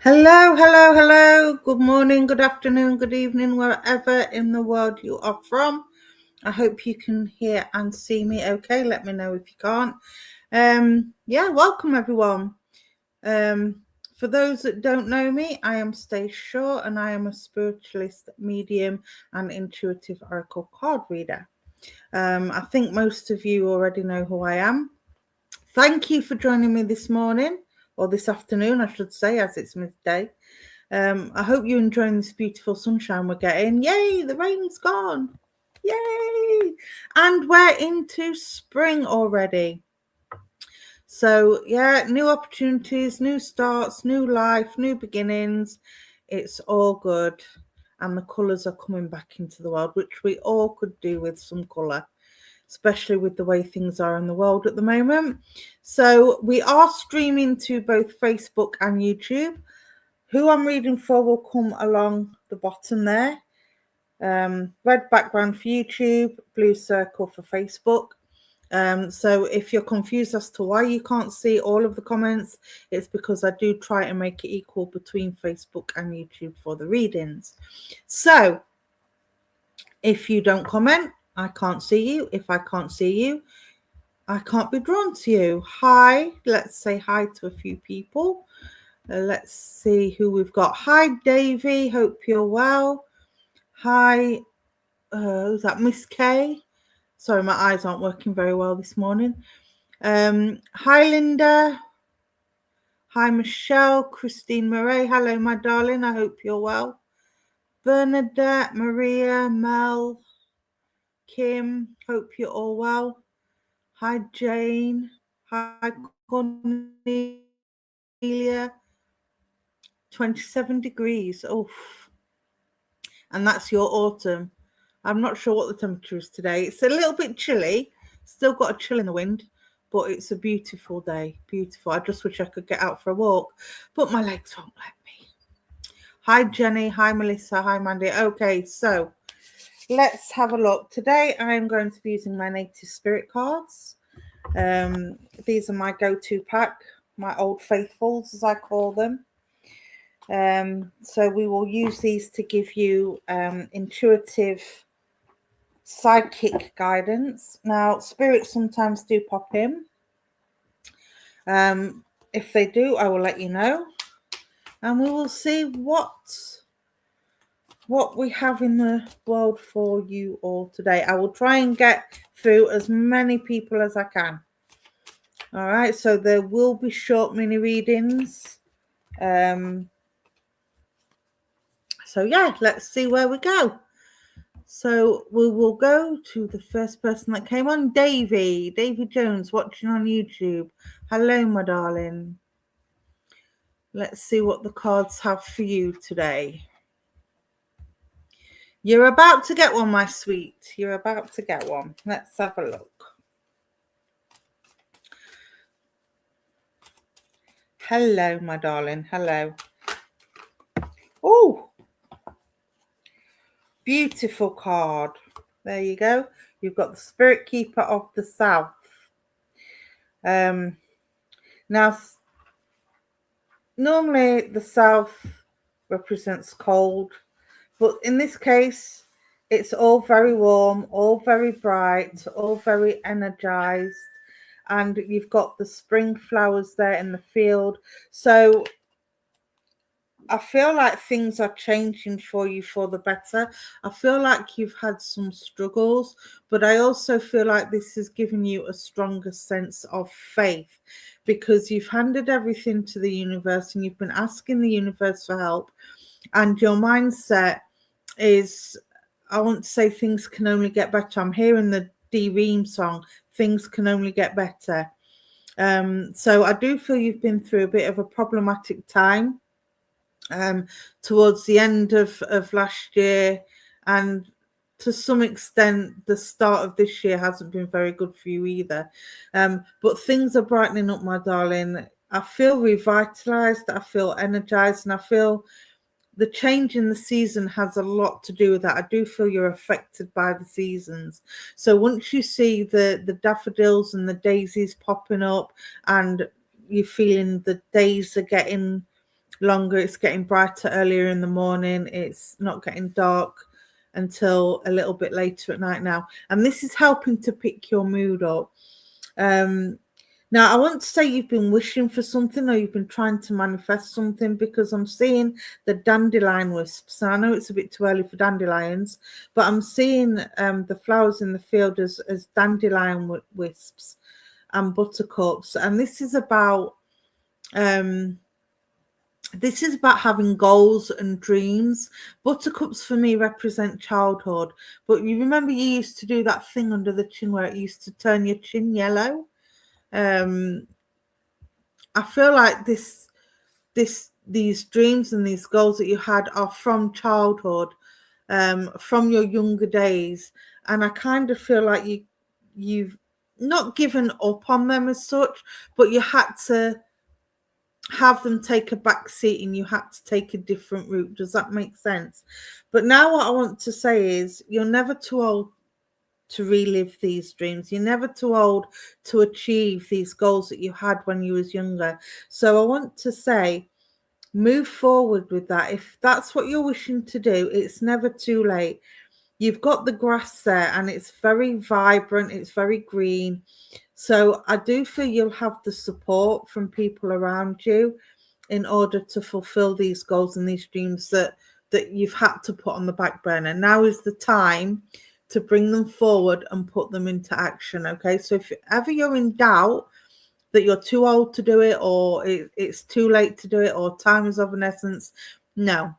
Hello, hello, hello. Good morning, good afternoon, good evening, wherever in the world you are from. I hope you can hear and see me okay. Let me know if you can't. Welcome everyone. For those that don't know me, I am Stace Shaw and I am a spiritualist, medium and intuitive oracle card reader. I think most of you already know who I am. Thank you for joining me this morning, or this afternoon, I should say, as it's midday. I hope you're enjoying this beautiful sunshine we're getting. Yay, the rain's gone. Yay! And we're into spring already. So, yeah, new opportunities, new starts, new life, new beginnings. It's all good. And the colours are coming back into the world, which we all could do with some colour, especially with the way things are in the world at the moment. So we are streaming to both Facebook and YouTube. Who I'm reading for will come along the bottom there. Red background for YouTube, blue circle for Facebook. So if you're confused as to why you can't see all of the comments, it's because I do try and make it equal between Facebook and YouTube for the readings. So if you don't comment, I can't see you. If I can't see you, I can't be drawn to you. Hi, let's say hi to a few people. Let's see who we've got. Hi, Davey. Hope you're well. Hi, who's that? Miss K. Sorry, my eyes aren't working very well this morning. Hi, Linda. Hi, Michelle. Christine Murray. Hello, my darling. I hope you're well. Bernadette, Maria, Mel, Kim. Hope you're all well. Hi, Jane. Hi, Cornelia. 27 degrees. Oof. And that's your autumn. I'm not sure what the temperature is today. It's a little bit chilly. Still got a chill in the wind, but it's a beautiful day. Beautiful. I just wish I could get out for a walk, but my legs won't let me. Hi, Jenny. Hi, Melissa. Hi, Mandy. Okay, so let's have a look. Today, I am going to be using my native spirit cards. These are my go-to pack, my old faithfuls, as I call them. So we will use these to give you intuitive psychic guidance. Now, spirits sometimes do pop in. If they do, I will let you know, and we will see what we have in the world for you all today. I will try and get through as many people as I can. All right, so there will be short mini readings. So yeah, let's see where we go. So we will go to the first person that came on, Davy Jones, watching on YouTube. Hello, my darling. Let's see what the cards have for you today. You're about to get one, my sweet. You're about to get one. Let's have a look. Hello, my darling. Hello. Oh, beautiful card. There you go. You've got the Spirit Keeper of the South. Now, normally the South represents cold, but in this case, it's all very warm, all very bright, all very energized, and you've got the spring flowers there in the field. So I feel like things are changing for you for the better. I feel like you've had some struggles, but I also feel like this has given you a stronger sense of faith because you've handed everything to the universe and you've been asking the universe for help. And your mindset is, I want to say, things can only get better. I'm hearing the D Ream song, things can only get better. So I do feel you've been through a bit of a problematic time towards the end of last year, and to some extent the start of this year hasn't been very good for you either, but things are brightening up, my darling. I feel revitalized, I feel energized, and I feel the change in the season has a lot to do with that. I do feel you're affected by the seasons. So once you see the daffodils and the daisies popping up and you're feeling the days are getting longer. It's getting brighter earlier in the morning. It's not getting dark until a little bit later at night now. And this is helping to pick your mood up. Now, I want to say you've been wishing for something or you've been trying to manifest something, because I'm seeing the dandelion wisps. I know it's a bit too early for dandelions, but I'm seeing the flowers in the field as dandelion wisps and buttercups. And this is about having goals and dreams. Buttercups for me represent childhood, but you remember you used to do that thing under the chin where it used to turn your chin yellow. I feel like these dreams and these goals that you had are from childhood, from your younger days, and I kind of feel like you've not given up on them as such, but you had to have them take a back seat and you had to take a different route. Does that make sense? But now what I want to say is you're never too old to relive these dreams. You're never too old to achieve these goals that you had when you was younger. So I want to say, move forward with that. If that's what you're wishing to do, it's never too late. You've got the grass there and it's very vibrant, it's very green. So I do feel you'll have the support from people around you in order to fulfill these goals and these dreams that you've had to put on the back burner. Now is the time to bring them forward and put them into action. Okay, so if ever you're in doubt that you're too old to do it, or it's too late to do it, or time is of an essence, no.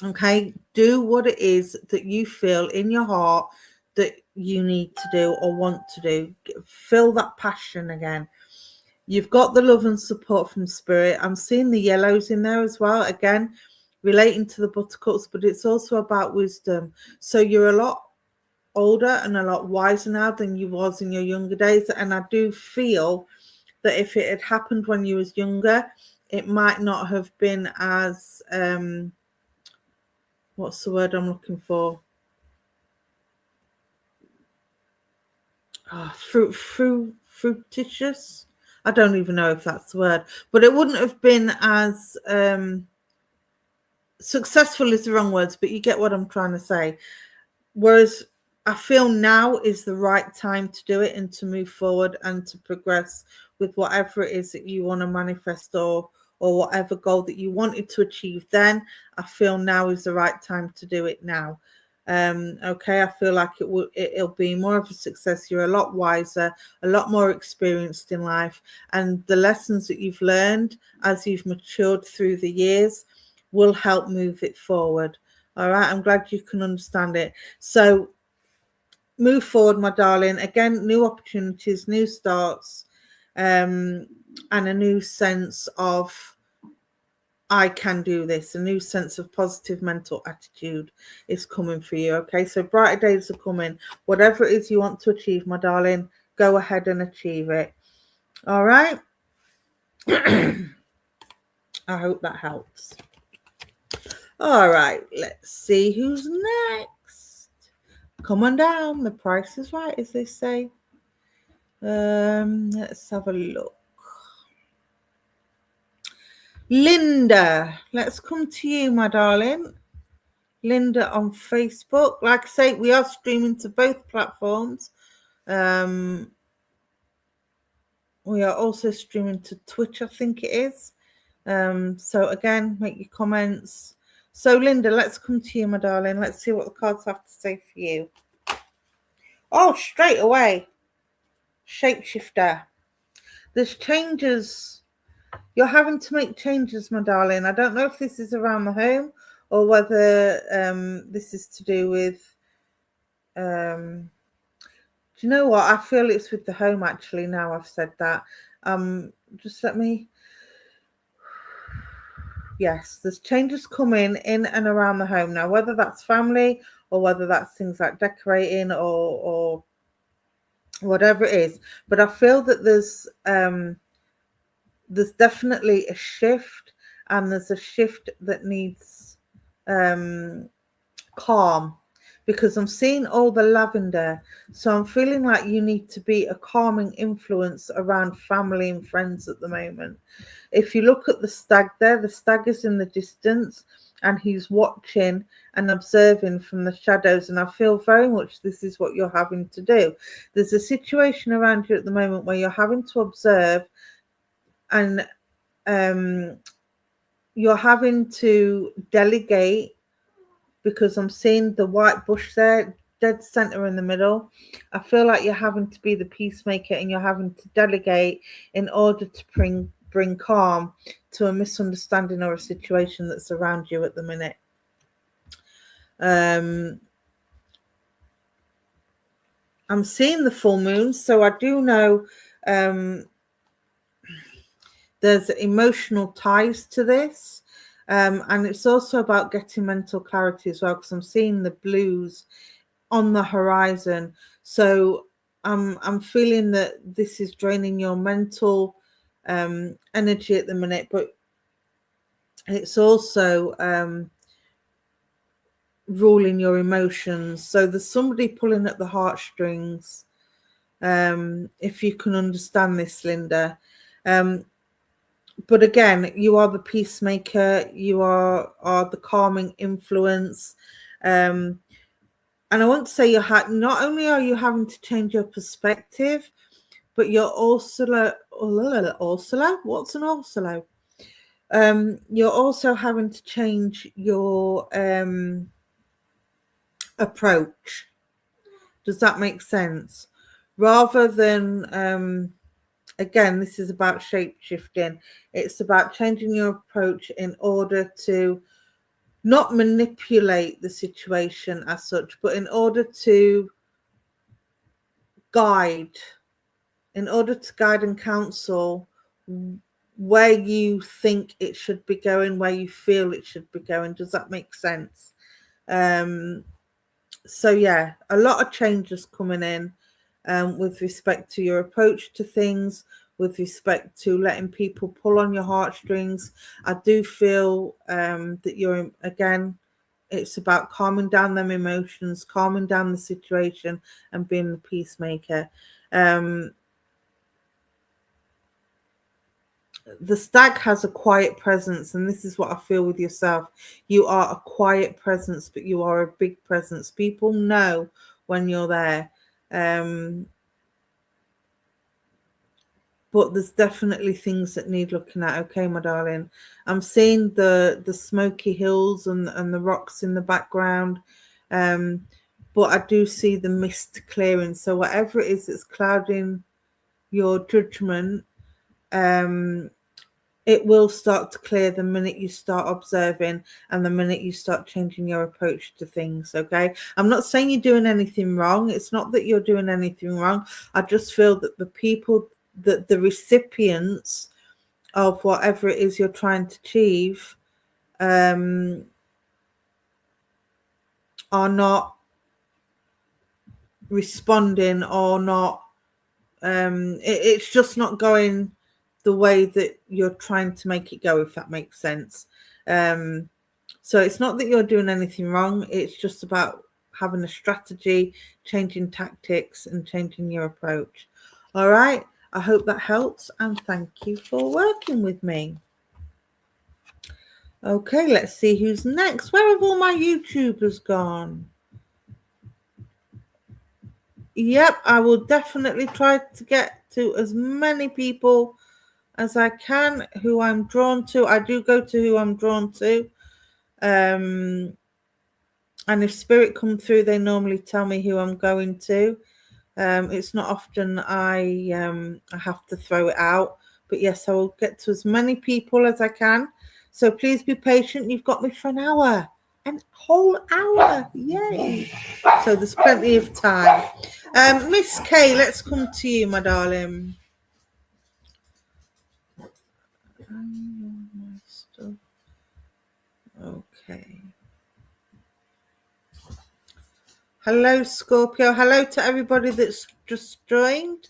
Okay, do what it is that you feel in your heart that you need to do or want to do. Feel that passion again. You've got the love and support from spirit. I'm seeing the yellows in there as well, again relating to the buttercups, but it's also about wisdom. So you're a lot older and a lot wiser now than you was in your younger days, and I do feel that if it had happened when you was younger, it might not have been as what's the word I'm looking for? Fruititious. I don't even know if that's the word, but it wouldn't have been as successful is the wrong words, but you get what I'm trying to say. Whereas I feel now is the right time to do it and to move forward and to progress with whatever it is that you want to manifest, or whatever goal that you wanted to achieve then. I feel now is the right time to do it now. Okay, I feel like it'll be more of a success. You're a lot wiser, a lot more experienced in life, and the lessons that you've learned as you've matured through the years will help move it forward. All right, I'm glad you can understand it. So move forward, my darling. Again, new opportunities, new starts, and a new sense of I can do this. A new sense of positive mental attitude is coming for you. Okay, so brighter days are coming. Whatever it is you want to achieve, my darling, go ahead and achieve it. All right. I hope that helps. All right, let's see who's next. Come on down. The price is right, as they say. Let's have a look. Linda, let's come to you, my darling. Linda on Facebook. Like I say, we are streaming to both platforms. We are also streaming to Twitch, I think it is. So again, make your comments. So Linda, let's come to you, my darling. Let's see what the cards have to say for you. Oh, straight away. Shapeshifter. There's changes. You're having to make changes, my darling. I don't know if this is around the home or whether this is to do with do you know what? I feel it's with the home actually, now I've said that. Just let me. Yes, there's changes coming in and around the home now, whether that's family or whether that's things like decorating or whatever it is. But I feel that there's definitely a shift, and there's a shift that needs calm. because I'm seeing all the lavender. So I'm feeling like you need to be a calming influence around family and friends at the moment. If you look at the stag there, the stag is in the distance and he's watching and observing from the shadows. And I feel very much this is what you're having to do. There's a situation around you at the moment where you're having to observe, and you're having to delegate, because I'm seeing the white bush there, dead center in the middle. I feel like you're having to be the peacemaker and you're having to delegate in order to bring calm to a misunderstanding or a situation that's around you at the minute. I'm seeing the full moon, so I do know there's emotional ties to this. And it's also about getting mental clarity as well, because I'm seeing the blues on the horizon. So I'm feeling that this is draining your mental energy at the minute, but it's also ruling your emotions. So there's somebody pulling at the heartstrings, if you can understand this, Linda. But again, you are the peacemaker, you are the calming influence. And I want to say not only are you having to change your perspective, but you're also Ursula. What's an Ursula? You're also having to change your approach. Does that make sense? Rather than again, this is about shape shifting. It's about changing your approach in order to not manipulate the situation as such, but in order to guide and counsel where you think it should be going, where you feel it should be going. Does that make sense? So yeah, a lot of changes coming in with respect to your approach to things, with respect to letting people pull on your heartstrings. I do feel that you're, again, it's about calming down them emotions, calming down the situation, and being the peacemaker. The stag has a quiet presence, and this is what I feel with yourself. You are a quiet presence, but you are a big presence. People know when you're there. But there's definitely things that need looking at. Okay, my darling. I'm seeing the smoky hills and the rocks in the background. But I do see the mist clearing. So whatever it is that's clouding your judgment, it will start to clear the minute you start observing and the minute you start changing your approach to things. Okay, I'm not saying you're doing anything wrong. It's not that you're doing anything wrong. I just feel that the people, that the recipients of whatever it is you're trying to achieve are not responding, or not it's just not going the way that you're trying to make it go, if that makes sense. So it's not that you're doing anything wrong. It's just about having a strategy, changing tactics, and changing your approach. All right, I hope that helps, and thank you for working with me. Okay, let's see who's next. Where have all my YouTubers gone? Yep, I will definitely try to get to as many people as I can who I'm drawn to. I do go to who I'm drawn to. And if spirit come through, they normally tell me who I'm going to. It's not often I have to throw it out. But yes, I will get to as many people as I can. So please be patient. You've got me for an hour. A whole hour. Yay. So there's plenty of time. Miss Kay, let's come to you, my darling. Okay. Hello, Scorpio. Hello to everybody that's just joined.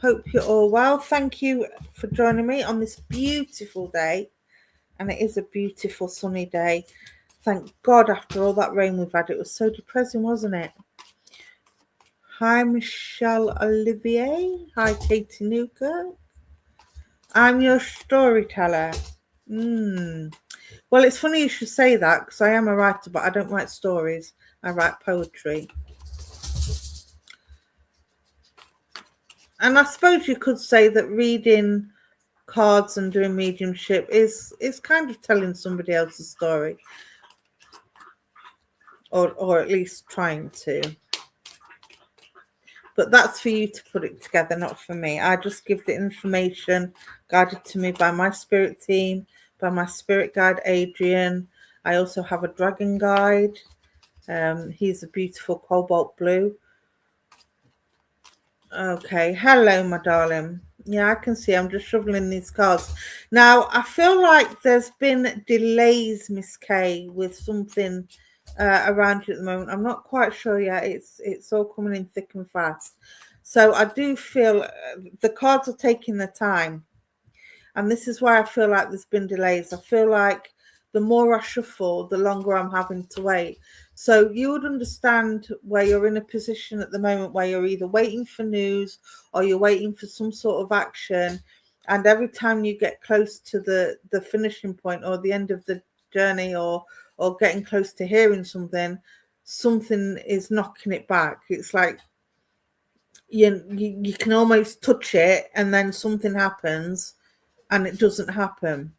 Hope you're all well. Thank you for joining me on this beautiful day. And it is a beautiful sunny day. Thank God after all that rain we've had. It was so depressing, wasn't it? Hi, Michelle Olivier. Hi, Katie Newkirk. I'm your storyteller. Well, it's funny you should say that because I am a writer, but I don't write stories. I write poetry. And I suppose you could say that reading cards and doing mediumship is kind of telling somebody else's story, or at least trying to. But that's for you to put it together, not for me. I just give the information guided to me by my spirit team, by my spirit guide Adrian. I also have a dragon guide. He's a beautiful cobalt blue. Okay, hello, my darling. Yeah, I can see. I'm just shoveling these cards. Now, I feel like there's been delays, Miss Kay, with something around you at the moment. I'm not quite sure yet. It's all coming in thick and fast. So I do feel the cards are taking their time. And this is why I feel like there's been delays. I feel like the more I shuffle, the longer I'm having to wait. So you would understand where you're in a position at the moment where you're either waiting for news or you're waiting for some sort of action. And every time you get close to the finishing point or the end of the journey, or getting close to hearing something is knocking it back. It's like you can almost touch it and then something happens and it doesn't happen.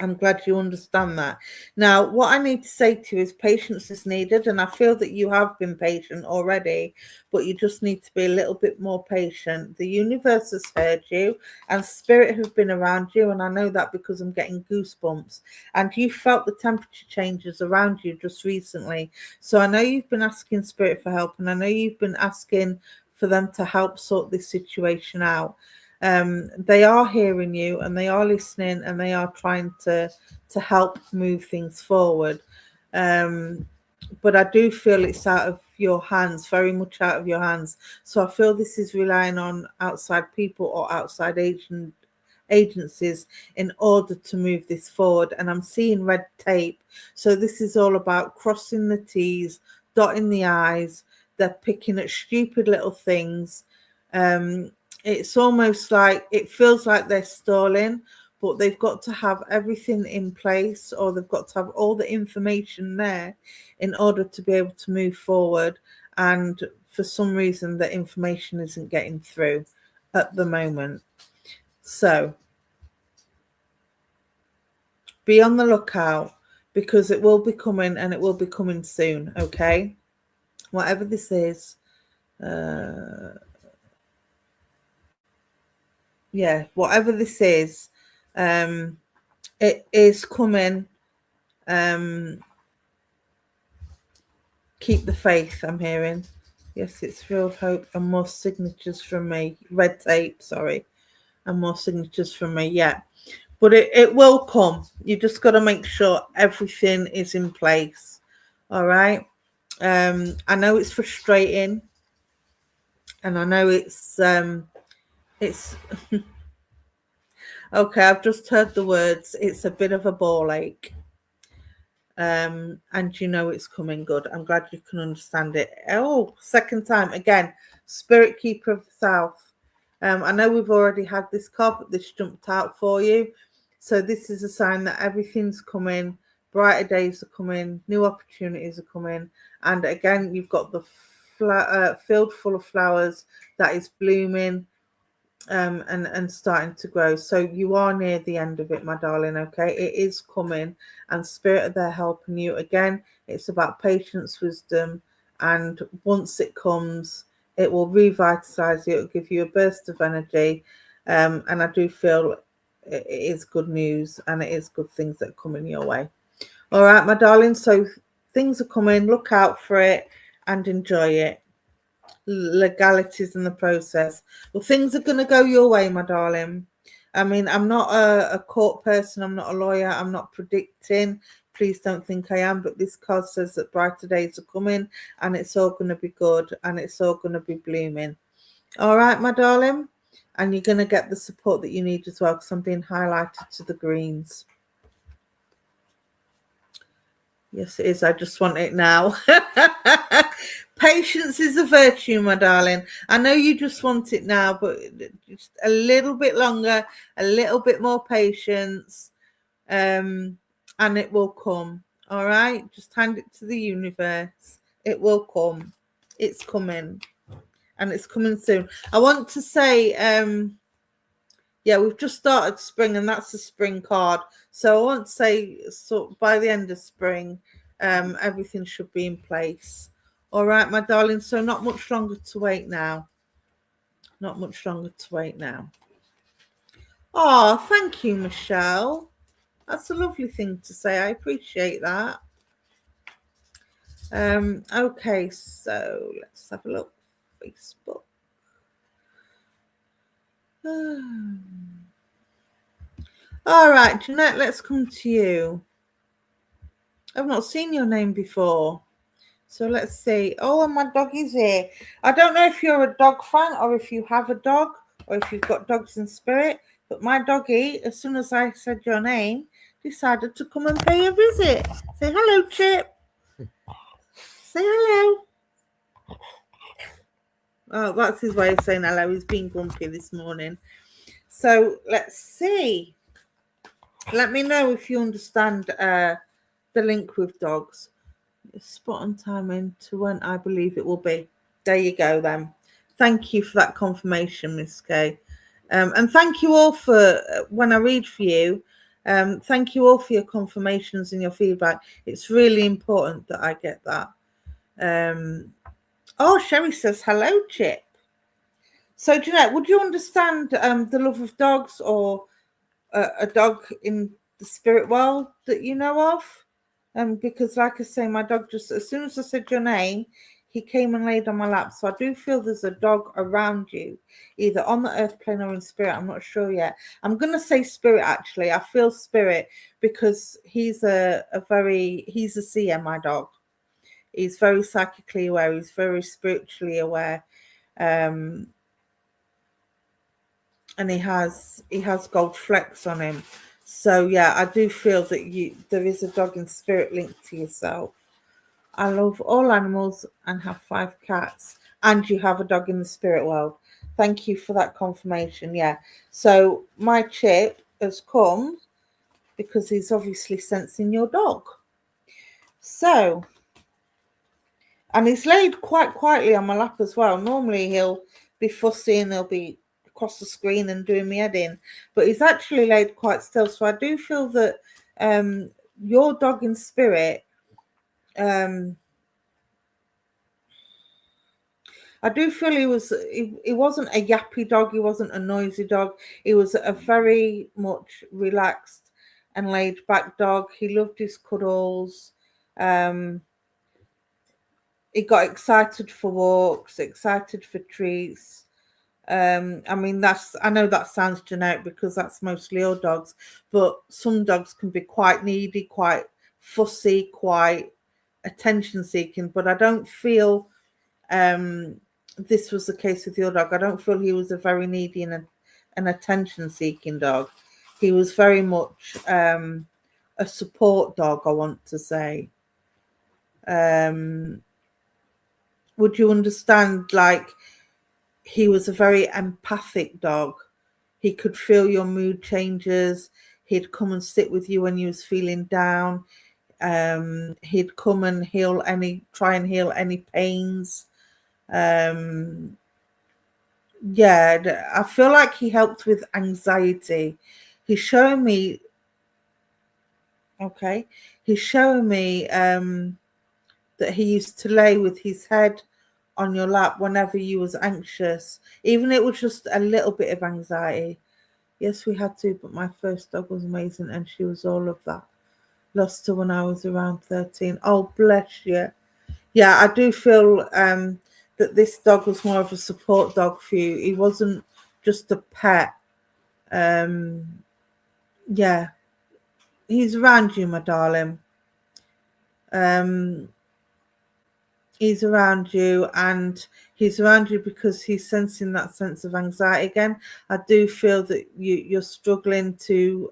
I'm glad you understand that. Now, what I need to say to you is patience is needed, and I feel that you have been patient already, but you just need to be a little bit more patient. The universe has heard you, and spirit have been around you, and I know that because I'm getting goosebumps. And you felt the temperature changes around you just recently. So I know you've been asking spirit for help, and I know you've been asking for them to help sort this situation out. They are hearing you and they are listening and they are trying to help move things forward. But I do feel it's out of your hands, very much out of your hands. So I feel this is relying on outside people or outside agencies in order to move this forward. And I'm seeing red tape. So this is all about crossing the T's, dotting the I's. They're picking at stupid little things. It's almost like it feels like they're stalling, but they've got to have everything in place, or they've got to have all the information there in order to be able to move forward. And for some reason, the information isn't getting through at the moment. So be on the lookout, because it will be coming, and it will be coming soon. Okay, whatever this is. Yeah, whatever this is, it is coming. Keep the faith, I'm hearing. Yes, it's real hope and more signatures from me. Red tape, sorry. And more signatures from me, yeah. But it will come. You just got to make sure everything is in place. All right. I know it's frustrating. And I know it's okay, I've just heard the words. It's a bit of a ball ache. And you know it's coming good. I'm glad you can understand it. Oh, second time again. Spirit Keeper of the South. I know we've already had this card, but this jumped out for you. So this is a sign that everything's coming. Brighter days are coming. New opportunities are coming. And again, you've got the field full of flowers that is blooming. And starting to grow. So you are near the end of it, my darling. Okay, it is coming, and spirit are there helping you. Again, it's about patience, wisdom, and once it comes, it will revitalize you. It'll give you a burst of energy, and I do feel it is good news, and it is good things that are coming your way. All right, my darling. So things are coming. Look out for it and enjoy it. Legalities in the process. Well, things are going to go your way, my darling. I mean, I'm not a court person. I'm not a lawyer. I'm not predicting. Please don't think I am. But this card says that brighter days are coming, and it's all going to be good, and it's all going to be blooming. All right, my darling. And you're going to get the support that you need as well, because I'm being highlighted to the greens. Yes, it is. I just want it now. Patience is a virtue, my darling. I know you just want it now, but just a little bit longer, a little bit more patience, and it will come. All right? Just hand it to the universe. It will come. It's coming. And it's coming soon. I want to say, yeah, we've just started spring, and that's the spring card. So I want to say, so by the end of spring, everything should be in place. All right, my darling. So not much longer to wait now. Not much longer to wait now. Oh, thank you, Michelle. That's a lovely thing to say. I appreciate that. Okay, so let's have a look. Facebook. All right, Jeanette, let's come to you. I've not seen your name before. So let's see. Oh, and my doggy's here. I don't know if you're a dog fan or if you have a dog or if you've got dogs in spirit, but my doggy, as soon as I said your name, decided to come and pay a visit. Say hello, Chip. Say hello. Oh, that's his way of saying hello. He's been grumpy this morning. So let's see. Let me know if you understand the link with dogs. Spot on time into when I believe it will be. There you go then. Thank you for that confirmation, Miss Kay. And thank you all for when I read for you. Thank you all for your confirmations and your feedback. It's really important that I get that. Oh, Sherry says hello, Chip. So, Jeanette, would you understand the love of dogs or a dog in the spirit world that you know of? Because like I say, my dog just, as soon as I said your name, he came and laid on my lap. So I do feel there's a dog around you, either on the earth plane or in spirit. I'm not sure yet. I'm going to say spirit, actually. I feel spirit because he's a seer, my dog. He's very psychically aware. He's very spiritually aware. And he has gold flecks on him. So yeah, I do feel that there is a dog in spirit linked to yourself. I love all animals and have 5 cats, and you have a dog in the spirit world. Thank you for that confirmation. Yeah. So my Chip has come because he's obviously sensing your dog. So, and he's laid quite quietly on my lap as well. Normally he'll be fussy and he'll be across the screen and doing me head in, but he's actually laid quite still. So I do feel that your dog in spirit, I do feel he wasn't a yappy dog, he wasn't a noisy dog, he was a very much relaxed and laid back dog. He loved his cuddles. He got excited for walks, excited for treats. I mean, I know that sounds generic because that's mostly all dogs, but some dogs can be quite needy, quite fussy, quite attention seeking. But I don't feel this was the case with your dog. I don't feel he was a very needy and an attention seeking dog. He was very much a support dog, I want to say. Would you understand, like, he was a very empathic dog. He could feel your mood changes. He'd come and sit with you when you was feeling down. He'd come and try and heal any pains. Yeah, I feel like he helped with anxiety. He's showing me that he used to lay with his head on your lap whenever you was anxious, even it was just a little bit of anxiety. Yes, we had to, but my first dog was amazing and she was all of that. Lost her when I was around 13. Oh, bless you. Yeah, I do feel that this dog was more of a support dog for you. He wasn't just a pet. Yeah, he's around you, my darling. He's around you, and he's around you because he's sensing that sense of anxiety again. I do feel that you're struggling to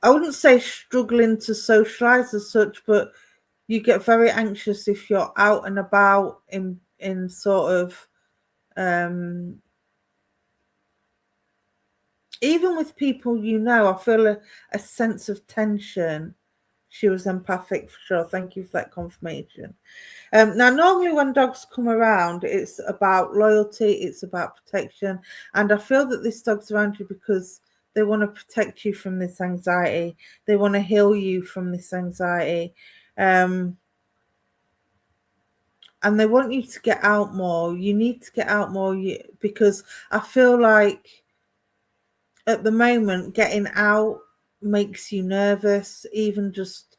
I wouldn't say struggling to socialize as such, but you get very anxious if you're out and about in sort of even with people I feel a sense of tension. She was empathic for sure. Thank you for that confirmation. Now, normally when dogs come around, it's about loyalty, it's about protection. And I feel that this dog's around you because they want to protect you from this anxiety. They want to heal you from this anxiety. And they want you to get out more. You need to get out more because I feel like at the moment, getting out makes you nervous, even just,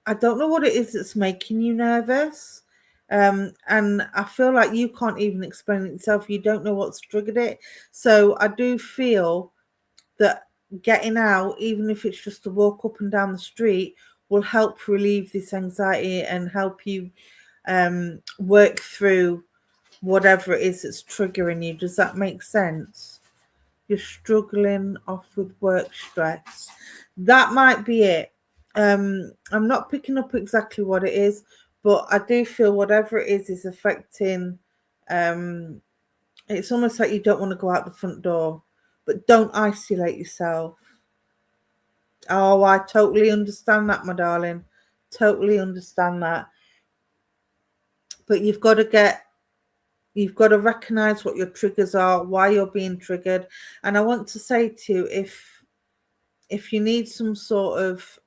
I don't know what it is that's making you nervous. And I feel like you can't even explain it yourself. You don't know what's triggered it. So I do feel that getting out, even if it's just to walk up and down the street, will help relieve this anxiety and help you work through whatever it is that's triggering you. Does that make sense? You're struggling off with work stress. That might be it. I'm not picking up exactly what it is, but I do feel whatever it is affecting. It's almost like you don't want to go out the front door, but don't isolate yourself. Oh, I totally understand that, my darling. Totally understand that. But you've got to recognize what your triggers are, why you're being triggered. And I want to say to you, if you need some sort of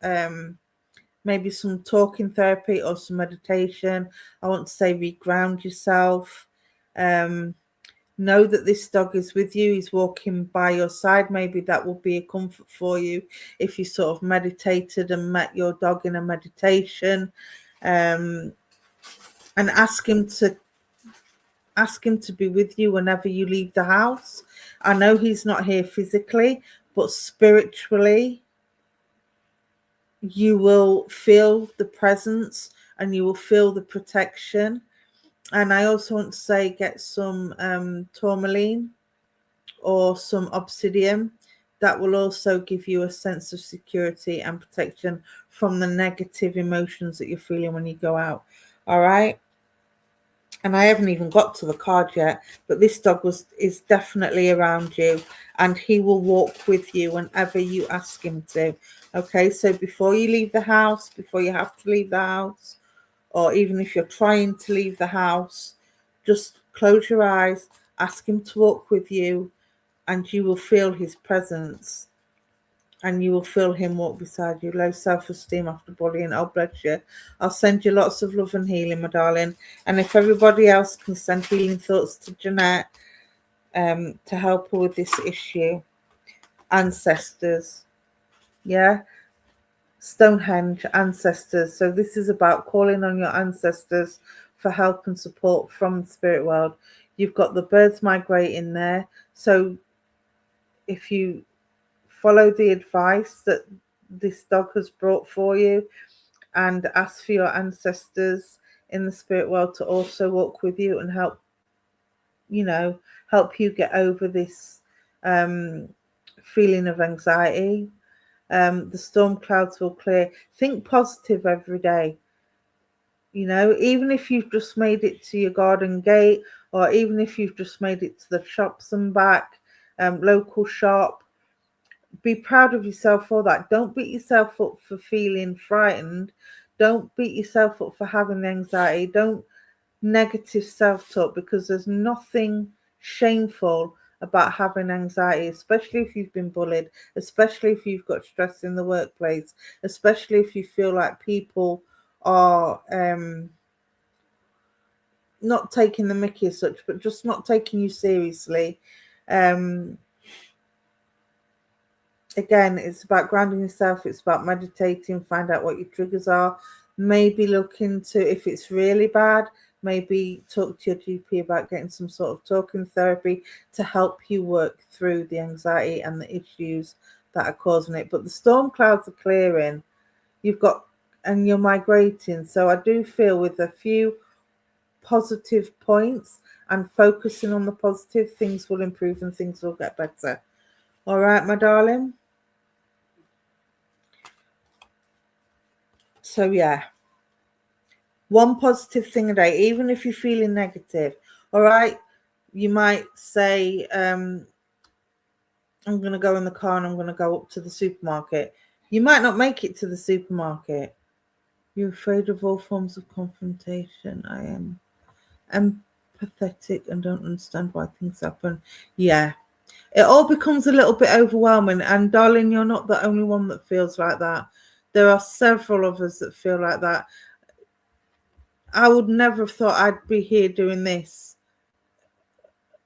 maybe some talking therapy or some meditation, I want to say reground yourself. Know that this dog is with you. He's walking by your side. Maybe that will be a comfort for you if you sort of meditated and met your dog in a meditation, and ask him to be with you whenever you leave the house. I know he's not here physically, but spiritually you will feel the presence and you will feel the protection. And I also want to say get some tourmaline or some obsidian. That will also give you a sense of security and protection from the negative emotions that you're feeling when you go out. All right. And I haven't even got to the card yet, but this dog is definitely around you, and he will walk with you whenever you ask him to. Okay, so before you leave the house, before you have to leave the house, or even if you're trying to leave the house, just close your eyes, ask him to walk with you, and you will feel his presence. And you will feel him walk beside you. Low self-esteem after bullying. Oh, bless you. I'll send you lots of love and healing, my darling. And if everybody else can send healing thoughts to Jeanette to help her with this issue. Ancestors. Yeah. Stonehenge, ancestors. So this is about calling on your ancestors for help and support from the spirit world. You've got the birds migrating there. So if you follow the advice that this dog has brought for you and ask for your ancestors in the spirit world to also walk with you and help you get over this feeling of anxiety. The storm clouds will clear. Think positive every day. Even if you've just made it to your garden gate, or even if you've just made it to the shops and back, local shop, be proud of yourself for that. Don't beat yourself up for feeling frightened. Don't beat yourself up for having anxiety. Don't negative self-talk, because there's nothing shameful about having anxiety, especially if you've been bullied, especially if you've got stress in the workplace, especially if you feel like people are not taking the mickey as such, but just not taking you seriously. Again, it's about grounding yourself. It's about meditating, find out what your triggers are. Maybe look into, if it's really bad, maybe talk to your GP about getting some sort of talking therapy to help you work through the anxiety and the issues that are causing it. But the storm clouds are clearing. And you're migrating. So I do feel with a few positive points and focusing on the positive, things will improve and things will get better. All right, my darling. So yeah, one positive thing a day, even if you're feeling negative. All right, you might say, I'm going to go in the car and I'm going to go up to the supermarket. You might not make it to the supermarket. You're afraid of all forms of confrontation. I am empathetic and don't understand why things happen. Yeah, it all becomes a little bit overwhelming. And darling, you're not the only one that feels like that. There are several of us that feel like that. I would never have thought I'd be here doing this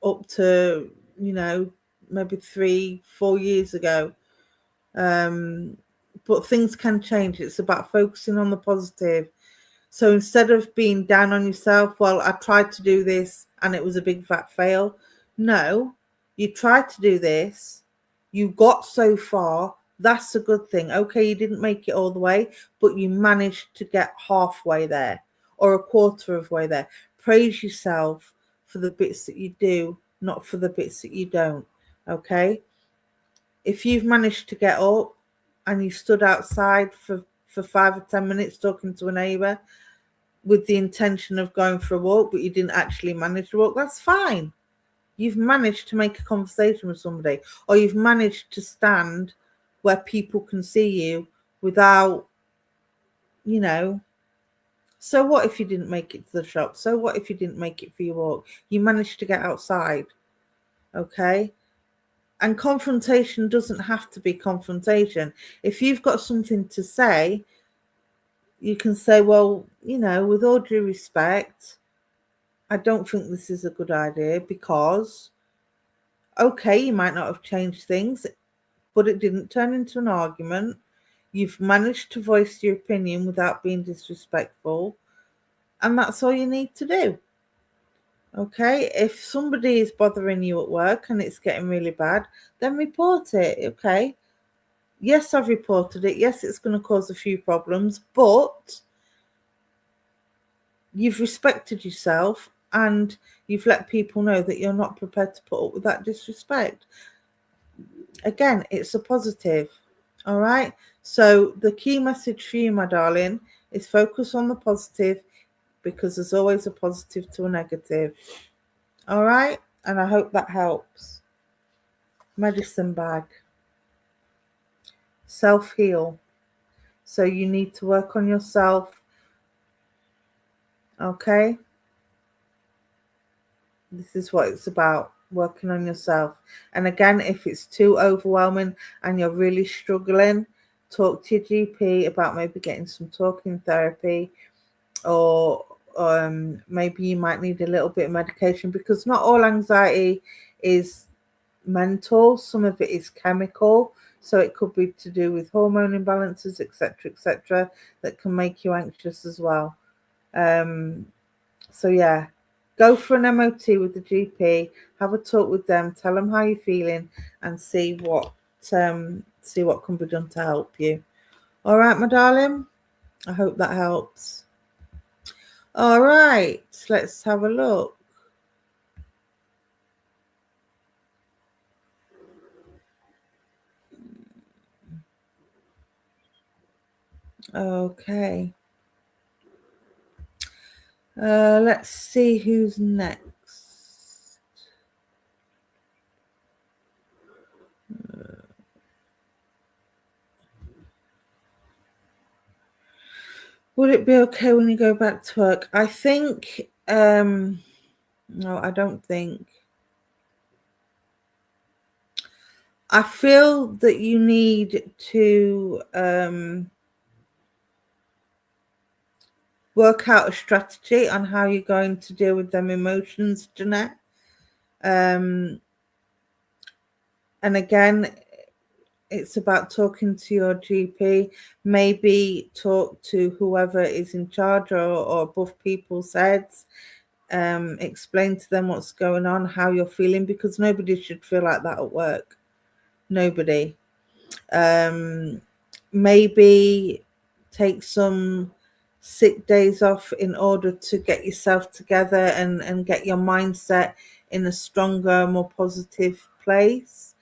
up to, maybe 3-4 years ago. But things can change. It's about focusing on the positive. So instead of being down on yourself, well, I tried to do this and it was a big fat fail. No, you tried to do this, you got so far. That's a good thing. Okay, you didn't make it all the way, but you managed to get halfway there or a quarter of way there. Praise yourself for the bits that you do, not for the bits that you don't. Okay, if you've managed to get up and you stood outside for 5 or 10 minutes talking to a neighbour with the intention of going for a walk, but you didn't actually manage to walk, that's fine. You've managed to make a conversation with somebody, or you've managed to stand where people can see you without, so what if you didn't make it to the shop? So what if you didn't make it for your walk? You managed to get outside. Okay. And confrontation doesn't have to be confrontation. If you've got something to say, you can say, well, with all due respect, I don't think this is a good idea because, okay, you might not have changed things, but it didn't turn into an argument. You've managed to voice your opinion without being disrespectful, and that's all you need to do. Okay, if somebody is bothering you at work and it's getting really bad, then report it. Okay, yes, I've reported it. Yes, it's going to cause a few problems, but you've respected yourself and you've let people know that you're not prepared to put up with that disrespect. Again, it's a positive. All right. So the key message for you, my darling, is focus on the positive, because there's always a positive to a negative. All right. And I hope that helps. Medicine bag. Self-heal. So you need to work on yourself. Okay. This is what it's about, working on yourself. And again, if it's too overwhelming and you're really struggling, talk to your GP about maybe getting some talking therapy, or maybe you might need a little bit of medication, because not all anxiety is mental. Some of it is chemical. So it could be to do with hormone imbalances, etc., that can make you anxious as well. So yeah, go for an MOT with the GP, have a talk with them, tell them how you're feeling, and see what can be done to help you. All right, my darling. I hope that helps. All right, let's have a look. Okay. Let's see who's next. Would it be okay when you go back to work? I think, no, I don't think. I feel that you need to work out a strategy on how you're going to deal with them emotions, Jeanette. And again, it's about talking to your GP. Maybe talk to whoever is in charge or above people's heads. Explain to them what's going on, how you're feeling, because nobody should feel like that at work. Nobody. Maybe take some sick days off in order to get yourself together and get your mindset in a stronger, more positive place.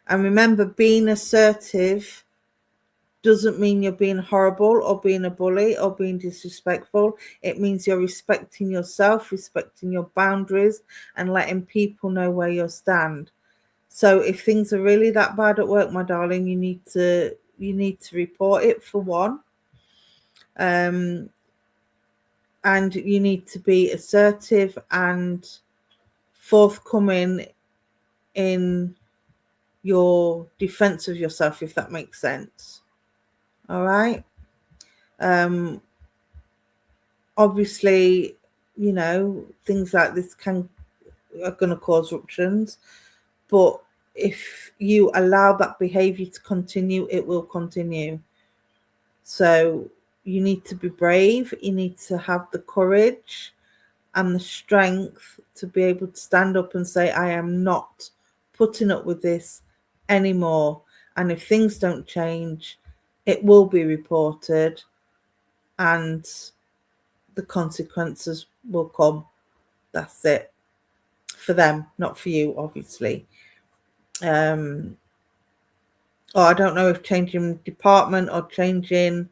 And remember, being assertive doesn't mean you're being horrible or being a bully or being disrespectful. It means you're respecting yourself, respecting your boundaries, and letting people know where you stand. So if things are really that bad at work, my darling, you need to report it, for one. And you need to be assertive and forthcoming in your defense of yourself, if that makes sense. All right. Obviously, things like this are going to cause ruptions, but if you allow that behavior to continue, it will continue. So you need to be brave. You need to have the courage and the strength to be able to stand up and say, I am not putting up with this anymore. And if things don't change, it will be reported and the consequences will come. That's it. For them, not for you, obviously. Or I don't know if changing department or changing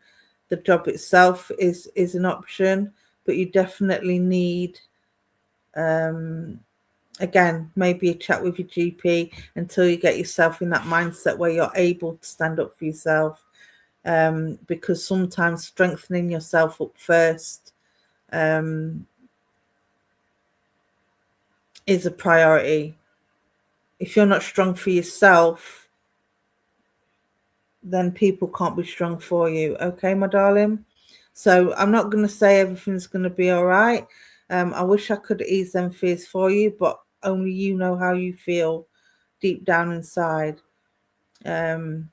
the job itself is an option, but you definitely need, again, maybe a chat with your GP until you get yourself in that mindset where you're able to stand up for yourself. Because sometimes strengthening yourself up first is a priority. If you're not strong for yourself, then people can't be strong for you. Okay, my darling? So I'm not going to say everything's going to be all right. I wish I could ease them fears for you, but only you know how you feel deep down inside. So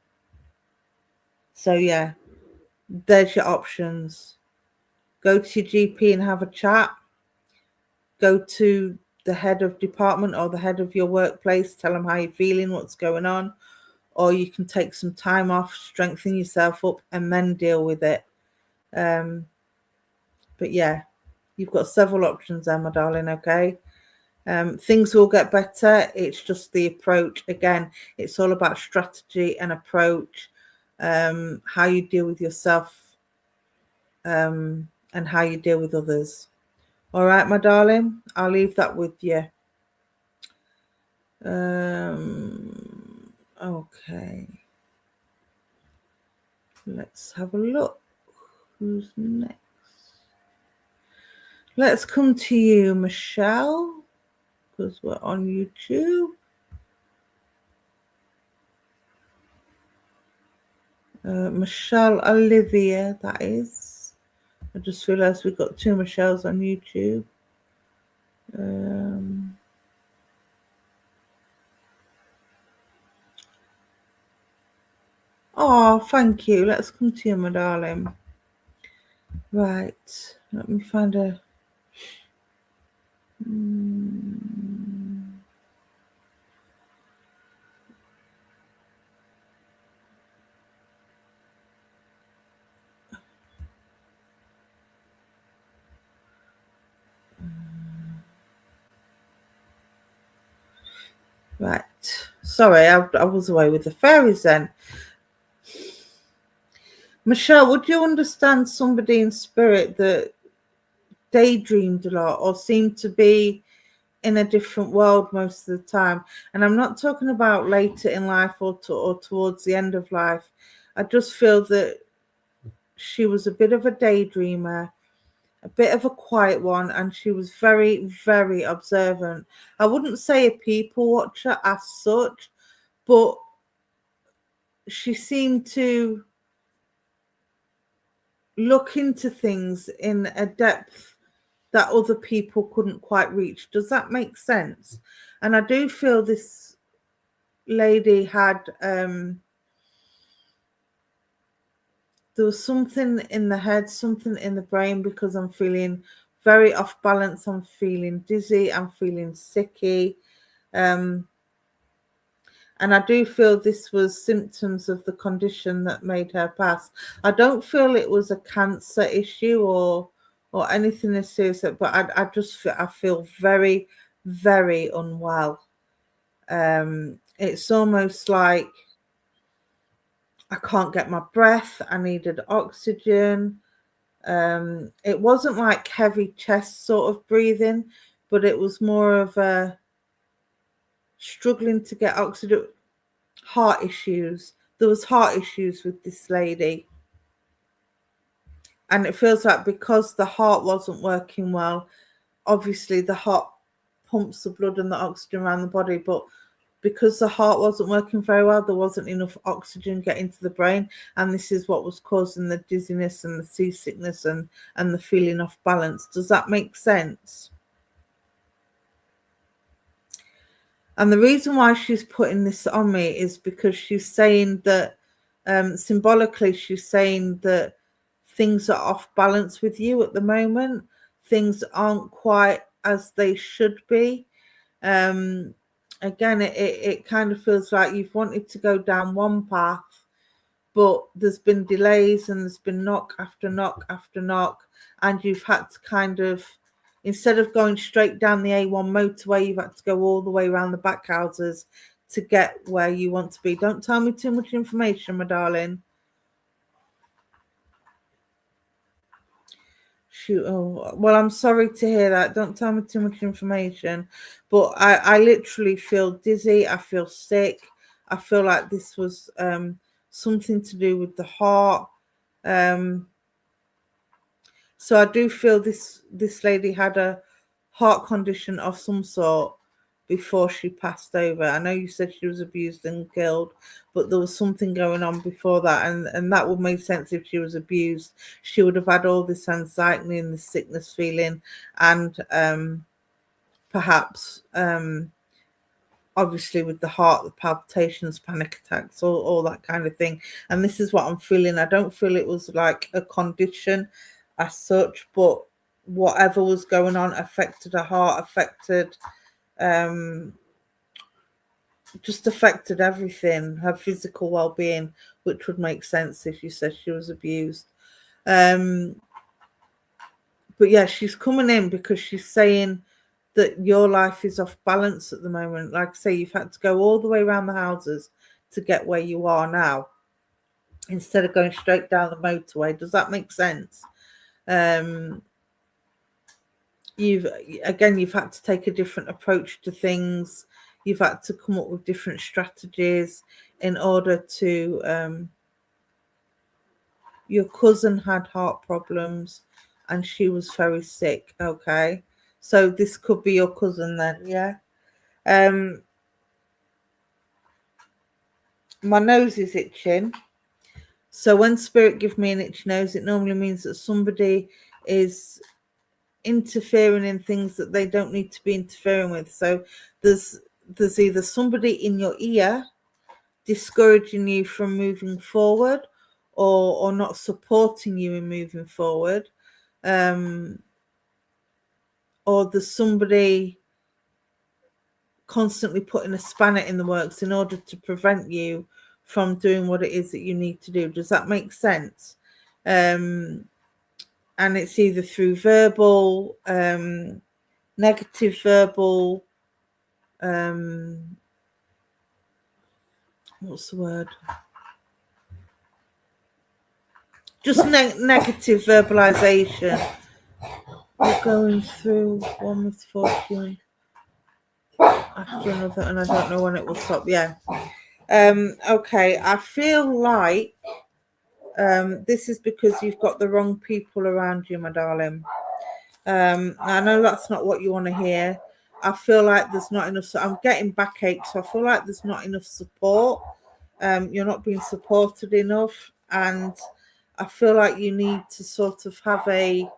yeah, there's your options. Go to your GP and have a chat. Go to the head of department or the head of your workplace. Tell them how you're feeling, what's going on. Or you can take some time off, strengthen yourself up, and then deal with it. But yeah, you've got several options there, my darling, okay? Things will get better. It's just the approach. Again, it's all about strategy and approach, how you deal with yourself, and how you deal with others. All right, my darling, I'll leave that with you. Okay. Let's have a look. Who's next? Let's come to you, Michelle, because we're on YouTube. Michelle Olivia, that is. I just realised we've got two Michelles on YouTube. Oh, thank you. Let's come to you, my darling. Right. Let me find a... Right. Sorry, I was away with the fairies then. Michelle, would you understand somebody in spirit that daydreamed a lot or seemed to be in a different world most of the time? And I'm not talking about later in life or towards the end of life. I just feel that she was a bit of a daydreamer, a bit of a quiet one, and she was very, very observant. I wouldn't say a people watcher as such, but she seemed to look into things in a depth that other people couldn't quite reach. Does that make sense? And I do feel this lady had there was something in the head, something in the brain, because I'm feeling very off balance. I'm feeling dizzy. I'm feeling sicky. And I do feel this was symptoms of the condition that made her pass. I don't feel it was a cancer issue or anything as serious, but I feel very, very unwell. It's almost like I can't get my breath. I needed oxygen. It wasn't like heavy chest sort of breathing, but it was more of a struggling to get oxygen. Heart issues. There was heart issues with this lady. And it feels like because the heart wasn't working well, obviously the heart pumps the blood and the oxygen around the body, but because the heart wasn't working very well, there wasn't enough oxygen getting to the brain, and this is what was causing the dizziness and the seasickness and the feeling off balance. Does that make sense? And the reason why she's putting this on me is because she's saying that symbolically, she's saying that things are off balance with you at the moment. Things aren't quite as they should be. Again, it kind of feels like you've wanted to go down one path, but there's been delays and there's been knock after knock after knock, and you've had to kind of, instead of going straight down the A1 motorway, you've had to go all the way around the back houses to get where you want to be. Don't tell me too much information, my darling. Oh, well, I'm sorry to hear that. Don't tell me too much information, but I literally feel dizzy. I feel sick. I feel like this was something to do with the heart. So I do feel this lady had a heart condition of some sort before she passed over. I know you said she was abused and killed, but there was something going on before that, and that would make sense. If she was abused, she would have had all this anxiety and this sickness feeling, and perhaps obviously with the heart, the palpitations, panic attacks, all that kind of thing. And this is what I'm feeling. I don't feel it was like a condition as such, but whatever was going on affected her heart, affected just affected everything, her physical well-being, which would make sense if you said she was abused. But yeah, she's coming in because she's saying that your life is off balance at the moment. Like I say, you've had to go all the way around the houses to get where you are now, instead of going straight down the motorway. Does that make sense? You've had to take a different approach to things. You've had to come up with different strategies in order to your cousin had heart problems and she was very sick. Okay, so this could be your cousin then. Yeah. My nose is itching, so when spirit gives me an itchy nose, it normally means that somebody is interfering in things that they don't need to be interfering with. So there's either somebody in your ear discouraging you from moving forward, or not supporting you in moving forward, or there's somebody constantly putting a spanner in the works in order to prevent you from doing what it is that you need to do. Does that make sense? And it's either through verbal, negative verbal, what's the word? Just negative verbalization. We're going through one misfortune after another, and I don't know when it will stop. Yeah. Okay, I feel like this is because you've got the wrong people around you, my darling. I know that's not what you want to hear. I feel like there's not enough. I'm getting backache, so I feel like there's not enough support. You're not being supported enough, and I feel like you need to sort of have a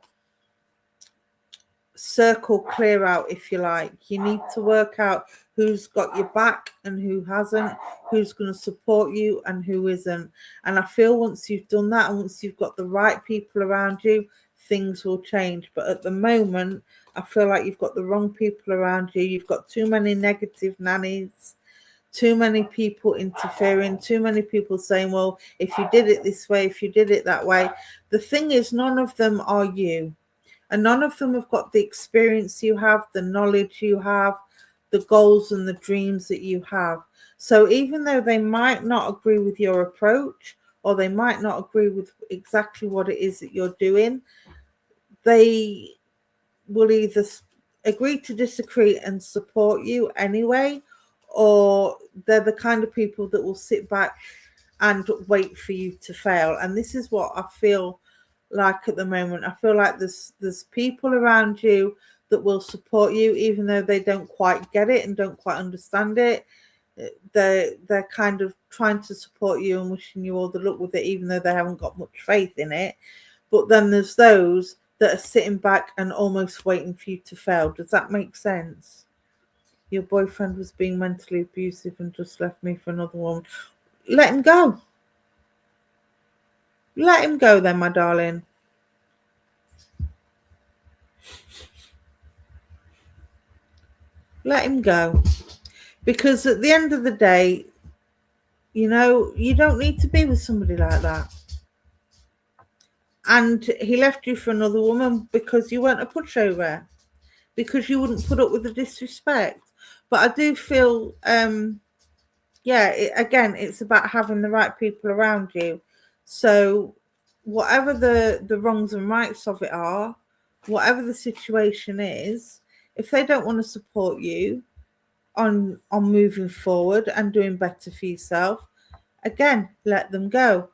circle clear out, if you like. You need to work out who's got your back and who hasn't, who's going to support you and who isn't. And I feel once you've done that, and once you've got the right people around you, things will change. But at the moment, I feel like you've got the wrong people around you. You've got too many negative nannies, too many people interfering, too many people saying, well, if you did it this way, if you did it that way. The thing is, none of them are you. And none of them have got the experience you have, the knowledge you have, the goals and the dreams that you have. So even though they might not agree with your approach, or they might not agree with exactly what it is that you're doing. They will either agree to disagree and support you anyway, or they're the kind of people that will sit back and wait for you to fail. And this is what I feel like at the moment. I feel like there's people around you that will support you even though they don't quite get it and don't quite understand it. They're kind of trying to support you and wishing you all the luck with it, even though they haven't got much faith in it. But then there's those that are sitting back and almost waiting for you to fail. Does that make sense? Your boyfriend was being mentally abusive and just left me for another woman. Let him go. Let him go then, my darling. Let him go. Because at the end of the day, you know, you don't need to be with somebody like that. And he left you for another woman because you weren't a pushover, because you wouldn't put up with the disrespect. But I do feel, again, it's about having the right people around you. So whatever the wrongs and rights of it are, whatever the situation is, if they don't want to support you on moving forward and doing better for yourself, again, let them go.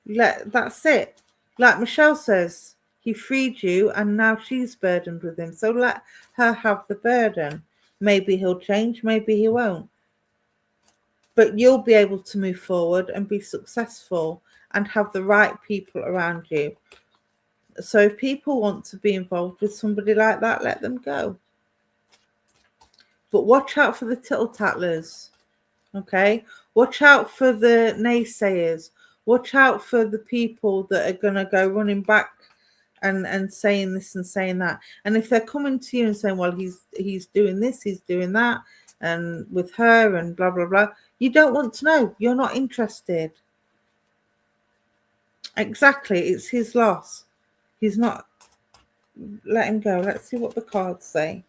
That's it. Like Michelle says, he freed you and now she's burdened with him. So let her have the burden. Maybe he'll change, maybe he won't. But you'll be able to move forward and be successful and have the right people around you. So if people want to be involved with somebody like that, let them go. But watch out for the tittle-tattlers, okay? Watch out for the naysayers. Watch out for the people that are going to go running back and saying this and saying that. And if they're coming to you and saying, well, he's doing this, he's doing that, and with her and blah, blah, blah, you don't want to know. You're not interested. Exactly. It's his loss. He's not. Let him go. Let's see what the cards say.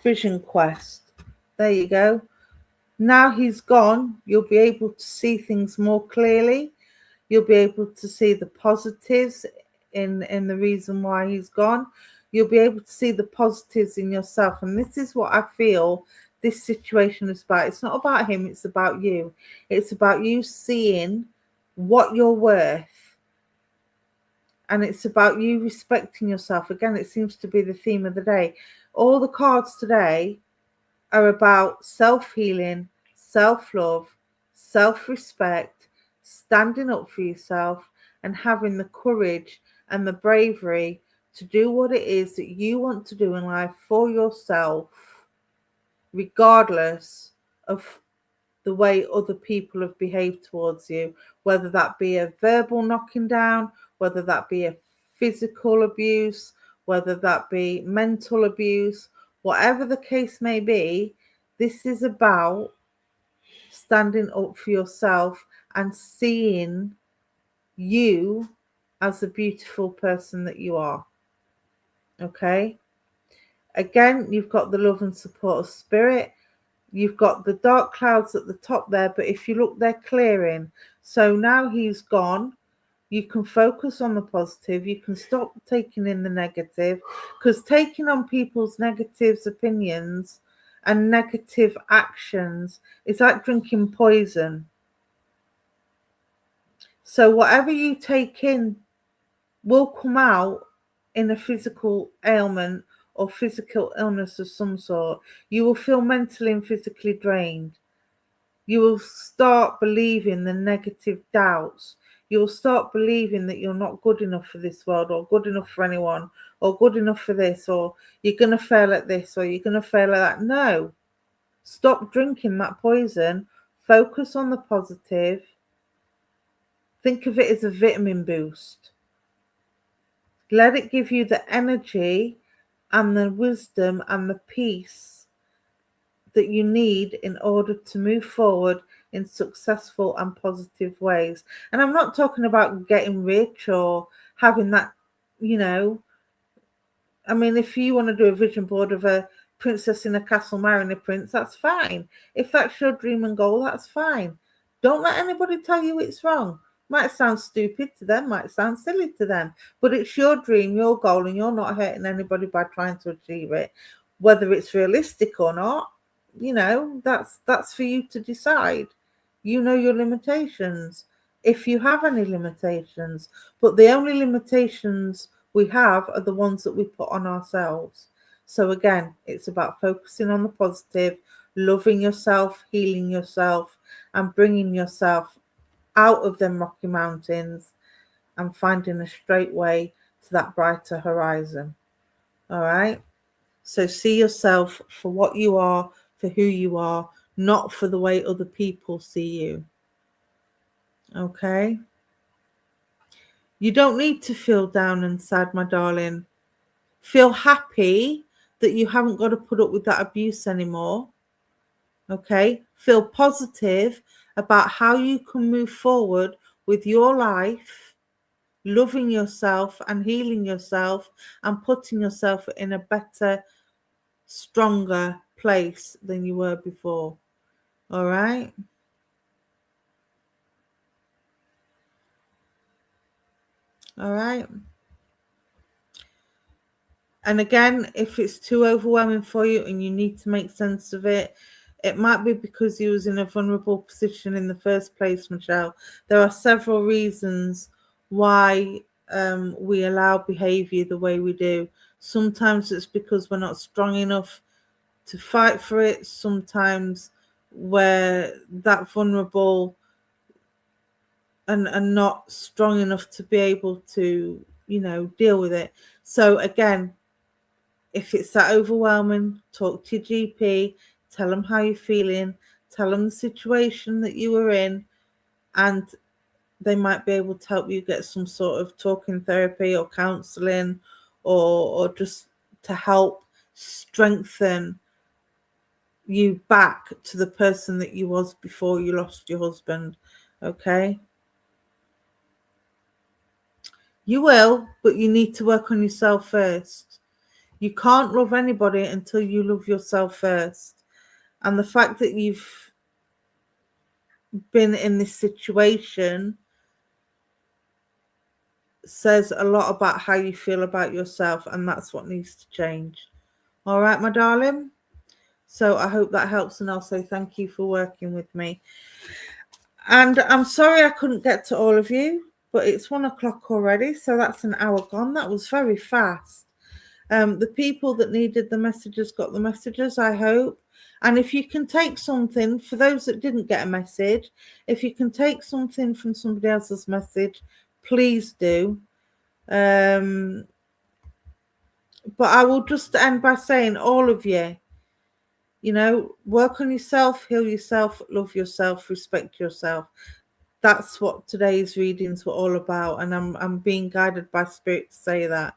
Vision quest. There you go. Now he's gone, you'll be able to see things more clearly. You'll be able to see the positives in the reason why he's gone. You'll be able to see the positives in yourself. And this is what I feel this situation is about. It's not about him, it's about you. It's about you seeing what you're worth. And it's about you respecting yourself. Again, it seems to be the theme of the day. All the cards today are about self-healing, self-love, self-respect, standing up for yourself, and having the courage and the bravery to do what it is that you want to do in life for yourself, regardless of the way other people have behaved towards you, whether that be a verbal knocking down, whether that be a physical abuse, whether that be mental abuse. Whatever the case may be, this is about standing up for yourself and seeing you as the beautiful person that you are. Okay? Again, you've got the love and support of spirit. You've got the dark clouds at the top there, but if you look, they're clearing. So now he's gone. You can focus on the positive. You can stop taking in the negative, because taking on people's negative opinions and negative actions is like drinking poison. So whatever you take in will come out in a physical ailment or physical illness of some sort. You will feel mentally and physically drained. You will start believing the negative doubts. You'll start believing that you're not good enough for this world, or good enough for anyone, or good enough for this, or you're going to fail at this, or you're going to fail at that. No. Stop drinking that poison. Focus on the positive. Think of it as a vitamin boost. Let it give you the energy and the wisdom and the peace that you need in order to move forward in successful and positive ways. And I'm not talking about getting rich or having that, you know, I mean, if you want to do a vision board of a princess in a castle marrying a prince, that's fine. If that's your dream and goal, that's fine. Don't let anybody tell you it's wrong. Might sound stupid to them, might sound silly to them, but it's your dream, your goal, and you're not hurting anybody by trying to achieve it. Whether it's realistic or not, that's for you to decide. You know your limitations, if you have any limitations, but the only limitations we have are the ones that we put on ourselves. So again, it's about focusing on the positive, loving yourself, healing yourself, and bringing yourself out of them rocky mountains and finding a straight way to that brighter horizon. All right? So see yourself for what you are, for who you are, not for the way other people see you. Okay? You don't need to feel down and sad, my darling. Feel happy that you haven't got to put up with that abuse anymore. Okay? Feel positive about how you can move forward with your life, loving yourself and healing yourself and putting yourself in a better, stronger place than you were before. All right? All right. And again, if it's too overwhelming for you and you need to make sense of it, it might be because you was in a vulnerable position in the first place, Michelle. There are several reasons why we allow behavior the way we do. Sometimes it's because we're not strong enough to fight for it. Sometimes we're that vulnerable and not strong enough to be able to, deal with it. So again, if it's that overwhelming, talk to your GP, tell them how you're feeling, tell them the situation that you were in, and they might be able to help you get some sort of talking therapy or counselling or just to help strengthen you back to the person that you was before you lost your husband. Okay? You will, but you need to work on yourself first. You can't love anybody until you love yourself first. And the fact that you've been in this situation says a lot about how you feel about yourself, and that's what needs to change. All right, my darling? So I hope that helps, and I'll say thank you for working with me. And I'm sorry I couldn't get to all of you, but it's 1 o'clock already, so that's an hour gone. That was very fast. The people that needed the messages got the messages, I hope. And if you can take something, for those that didn't get a message, if you can take something from somebody else's message, please do. But I will just end by saying, all of you, work on yourself, heal yourself, love yourself, respect yourself. That's what today's readings were all about. And I'm being guided by Spirit to say that.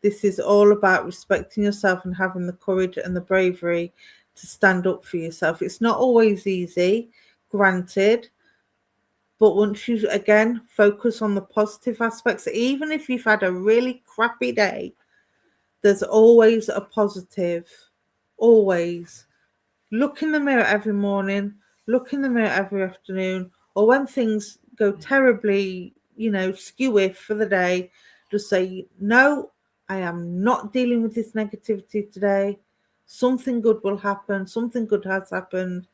This is all about respecting yourself and having the courage and the bravery to stand up for yourself. It's not always easy, granted, but once you, again, focus on the positive aspects, even if you've had a really crappy day, there's always a positive. Always. Look in the mirror every morning, look in the mirror every afternoon, or when things go terribly, skewy for the day, just say, no, I am not dealing with this negativity today. Something good will happen. Something good has happened,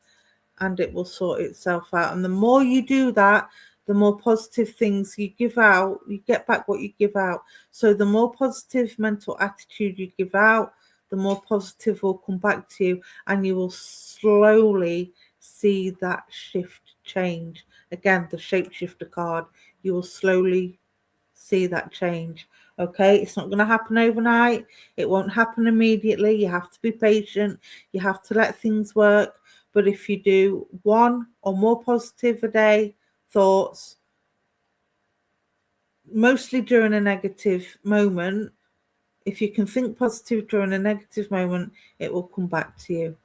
and it will sort itself out. And the more you do that, the more positive things you give out, you get back what you give out. So the more positive mental attitude you give out, the more positive will come back to you, and you will slowly see that shift change. Again, the shapeshifter card, you will slowly see that change. Okay, it's not going to happen overnight. It won't happen immediately. You have to be patient. You have to let things work. But if you do one or more positive a day thoughts, mostly during a negative moment, if you can think positive during a negative moment, it will come back to you.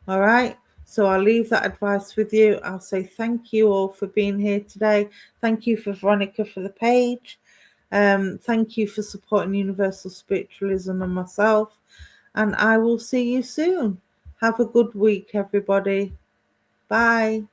All right. So I'll leave that advice with you. I'll say thank you all for being here today. Thank you for Veronica for the page. Thank you for supporting Universal Spiritualism and myself. and I will see you soon. Have a good week, everybody. Bye.